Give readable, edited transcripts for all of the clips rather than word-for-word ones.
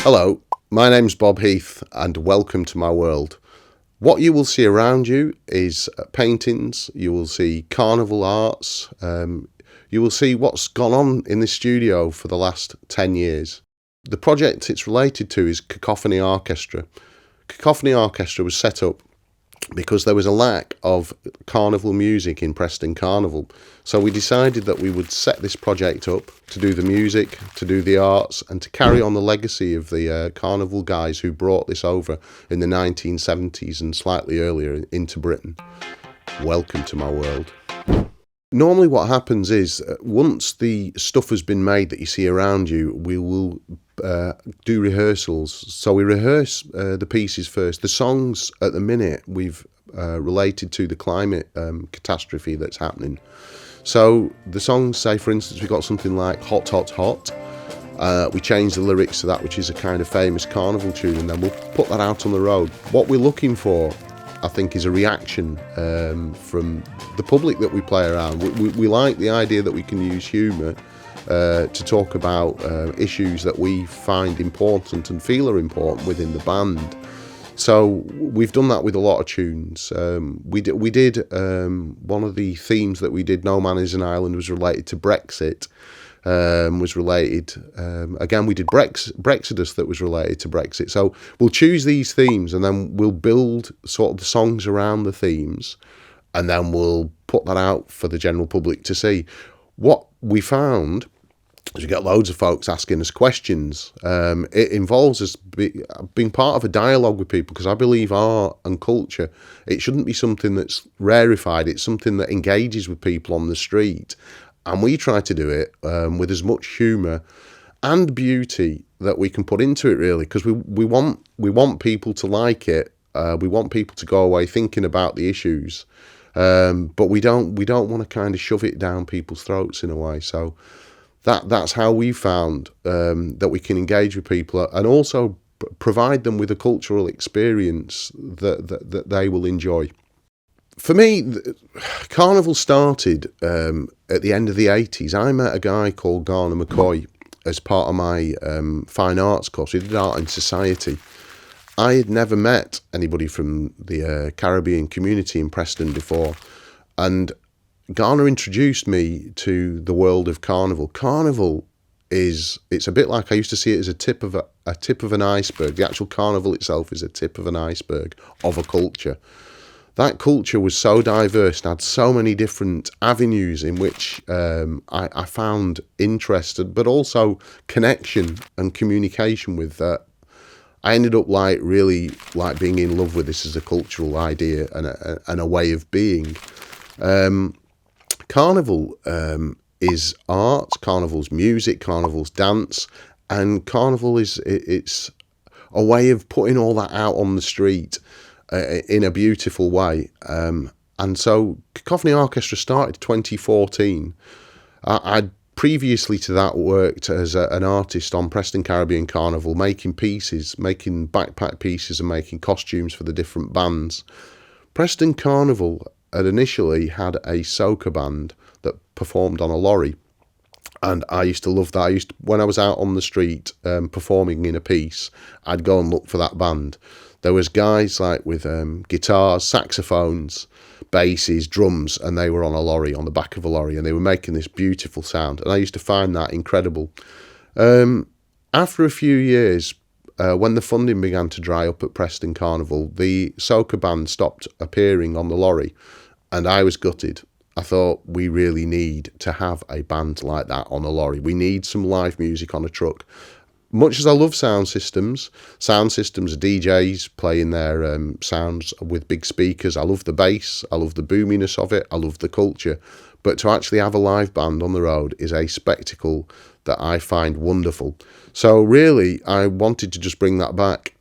Hello, my name's Bob Heath and welcome to my world. What you will see around you is paintings, you will see carnival arts, you will see what's gone on in this studio for the last 10 years. The project it's related to is Cacophany Arkestra. Cacophany Arkestra was set up because there was a lack of carnival music in Preston Carnival. So we decided that we would set this project up to do the music, to do the arts, and to carry on the legacy of the carnival guys who brought this over in the 1970s and slightly earlier into Britain. Welcome to my world. Normally what happens is, once the stuff has been made that you see around you, we will do rehearsals. So we rehearse the pieces first. The songs at the minute we've related to the climate catastrophe that's happening. So the songs, say for instance, we've got something like Hot, Hot, Hot. We change the lyrics to that, which is a kind of famous carnival tune, and then we'll put that out on the road. What we're looking for, I think, is a reaction from the public that we play around. We like the idea that we can use humour to talk about issues that we find important and feel are important within the band. So we've done that with a lot of tunes. We did one of the themes that we did, No Man Is an Island, was related to Brexit. Again, we did Brexodus that was related to Brexit. So we'll choose these themes and then we'll build sort of the songs around the themes, and then we'll put that out for the general public to see. What we found is we get loads of folks asking us questions. It involves us being part of a dialogue with people, because I believe art and culture, it shouldn't be something that's rarefied. It's something that engages with people on the street. And we try to do it with as much humour and beauty that we can put into it, really, because we want people to like it. We want people to go away thinking about the issues, but we don't want to kind of shove it down people's throats in a way. So that's how we found that we can engage with people and also provide them with a cultural experience that they will enjoy. For me, Carnival started at the end of the 80s. I met a guy called Garner McCoy as part of my fine arts course. We did art and society. I had never met anybody from the Caribbean community in Preston before, and Garner introduced me to the world of Carnival. Carnival it's a bit like, I used to see it as a tip of an iceberg. The actual Carnival itself is a tip of an iceberg of a culture. That culture was so diverse and had so many different avenues in which I found interest, but also connection and communication with that. I ended up really being in love with this as a cultural idea and a way of being. Carnival is art, Carnival's music, Carnival's dance, and Carnival it's a way of putting all that out on the street in a beautiful way. And so Cacophany Arkestra started 2014. I'd previously to that worked as an artist on Preston Caribbean Carnival, making backpack pieces and making costumes for the different bands. Preston Carnival had initially had a soca band that performed on a lorry, and I used to love that. When I was out on the street performing in a piece, I'd go and look for that band. There was guys like with guitars, saxophones, basses, drums, and they were on a lorry, on the back of a lorry, and they were making this beautiful sound, and I used to find that incredible. After a few years, when the funding began to dry up at Preston Carnival, the soca band stopped appearing on the lorry, and I was gutted. I thought, we really need to have a band like that on a lorry. We need some live music on a truck. Much as I love sound systems, DJs playing their sounds with big speakers, I love the bass, I love the boominess of it, I love the culture. But to actually have a live band on the road is a spectacle that I find wonderful. So really, I wanted to just bring that back.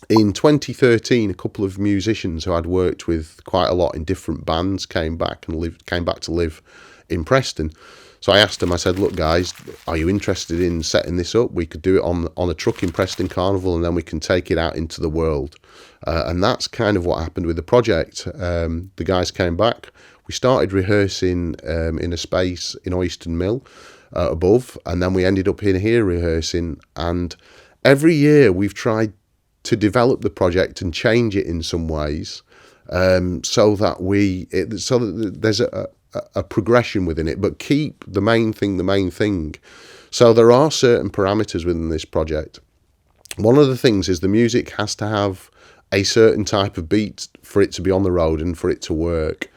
In 2013, a couple of musicians who I'd worked with quite a lot in different bands came back to live in Preston. So I asked them, I said, look guys, are you interested in setting this up? We could do it on a truck in Preston Carnival, and then we can take it out into the world. And that's kind of what happened with the project. The guys came back. We started rehearsing in a space in Oyston Mill above, and then we ended up in here rehearsing. And every year we've tried to develop the project and change it in some ways, so that there's a progression within it, but keep the main thing. So there are certain parameters within this project. One of the things is the music has to have a certain type of beat for it to be on the road and for it to work.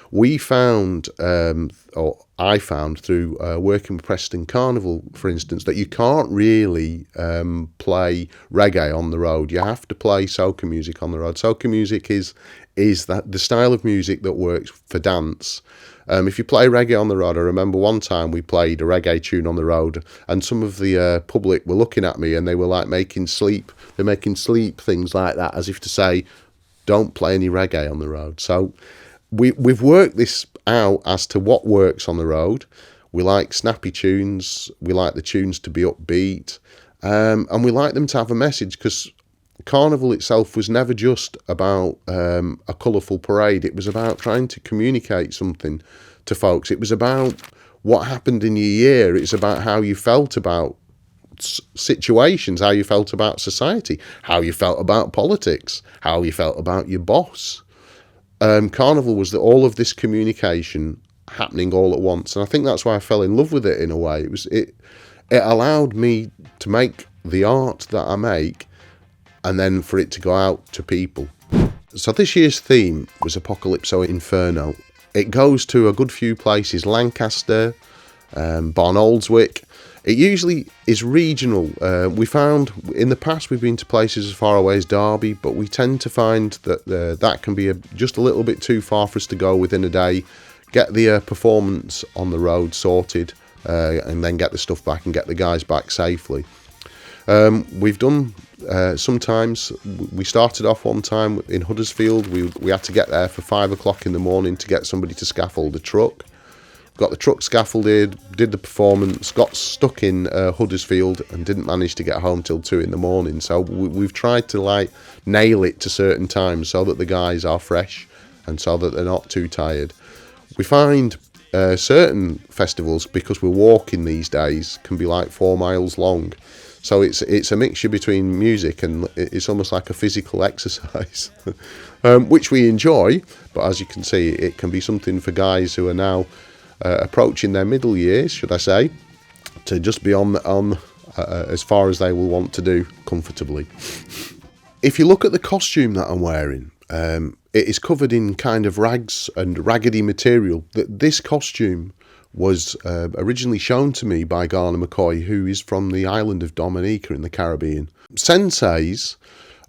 We found, or I found through working with Preston Carnival, for instance, that you can't really play reggae on the road. You have to play soca music on the road. Soca music is that the style of music that works for dance. If you play reggae on the road, I remember one time we played a reggae tune on the road, and some of the public were looking at me, and they were like making sleep things like that, as if to say, don't play any reggae on the road. So we've worked this out as to what works on the road. We like snappy tunes, we like the tunes to be upbeat, and we like them to have a message, because Carnival itself was never just about a colourful parade. It was about trying to communicate something to folks. It was about what happened in your year. It's about how you felt about situations, how you felt about society, how you felt about politics, how you felt about your boss. Carnival was all of this communication happening all at once, and I think that's why I fell in love with it in a way. It allowed me to make the art that I make, and then for it to go out to people. So this year's theme was ApoCalypso Inferno. It goes to a good few places: Lancaster, Barnoldswick. It usually is regional. We found in the past we've been to places as far away as Derby, but we tend to find that that can be just a little bit too far for us to go within a day, get the performance on the road sorted, and then get the stuff back and get the guys back safely. We've done sometimes. We started off one time in Huddersfield. We had to get there for 5 o'clock in the morning to get somebody to scaffold the truck. Got the truck scaffolded, did the performance, got stuck in Huddersfield and didn't manage to get home till 2 in the morning. So we've tried to nail it to certain times so that the guys are fresh and so that they're not too tired. We find certain festivals, because we're walking these days, can be 4 miles long. So it's a mixture between music and it's almost like a physical exercise, which we enjoy. But as you can see, it can be something for guys who are now approaching their middle years, should I say, to just be on as far as they will want to do comfortably. If you look at the costume that I'm wearing, it is covered in kind of rags and raggedy material. This costume was originally shown to me by Garner McCoy, who is from the island of Dominica in the Caribbean. Senseis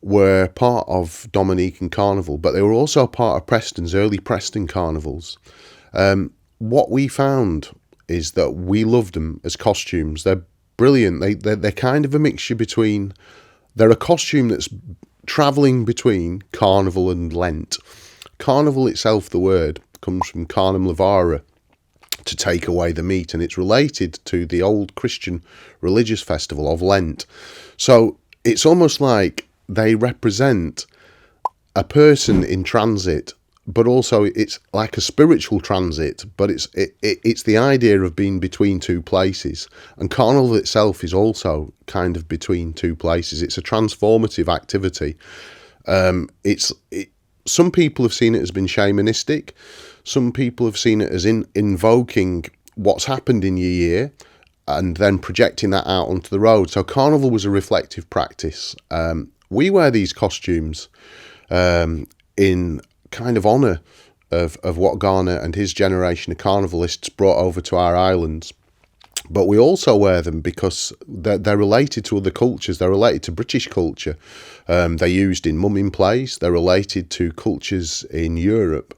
were part of Dominican Carnival, but they were also part of Preston's early Preston carnivals. What we found is that we loved them as costumes. They're brilliant. They're kind of a mixture between... They're a costume that's travelling between Carnival and Lent. Carnival itself, the word, comes from Carnum Levara, to take away the meat, and it's related to the old Christian religious festival of Lent. So it's almost like they represent a person in transit, but also it's like a spiritual transit, but it's the idea of being between two places. And Carnival itself is also kind of between two places. It's a transformative activity. Some people have seen it as being shamanistic. Some people have seen it as invoking what's happened in your year and then projecting that out onto the road. So Carnival was a reflective practice. We wear these costumes in kind of honour of what Garner and his generation of carnivalists brought over to our islands. But we also wear them because they're related to other cultures. They're related to British culture. They're used in mumming plays. They're related to cultures in Europe.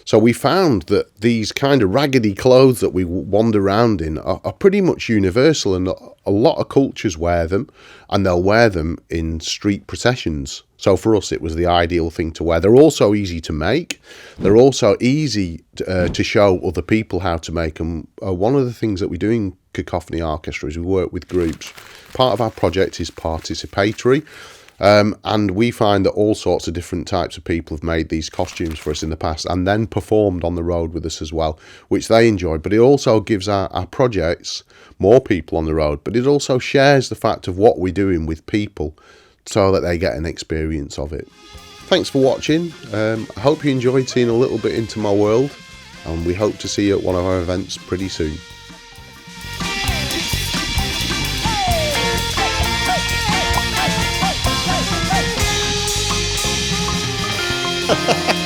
So we found that these kind of raggedy clothes that we wander around in are pretty much universal, and a lot of cultures wear them, and they'll wear them in street processions. So for us, it was the ideal thing to wear. They're also easy to make. They're also easy to show other people how to make them. One of the things that we do in Cacophany Arkestra is we work with groups. Part of our project is participatory. And we find that all sorts of different types of people have made these costumes for us in the past and then performed on the road with us as well, which they enjoy. But it also gives our projects more people on the road, but it also shares the fact of what we're doing with people so that they get an experience of it. Thanks for watching. I hope you enjoyed seeing a little bit into my world, and we hope to see you at one of our events pretty soon. Ha ha ha!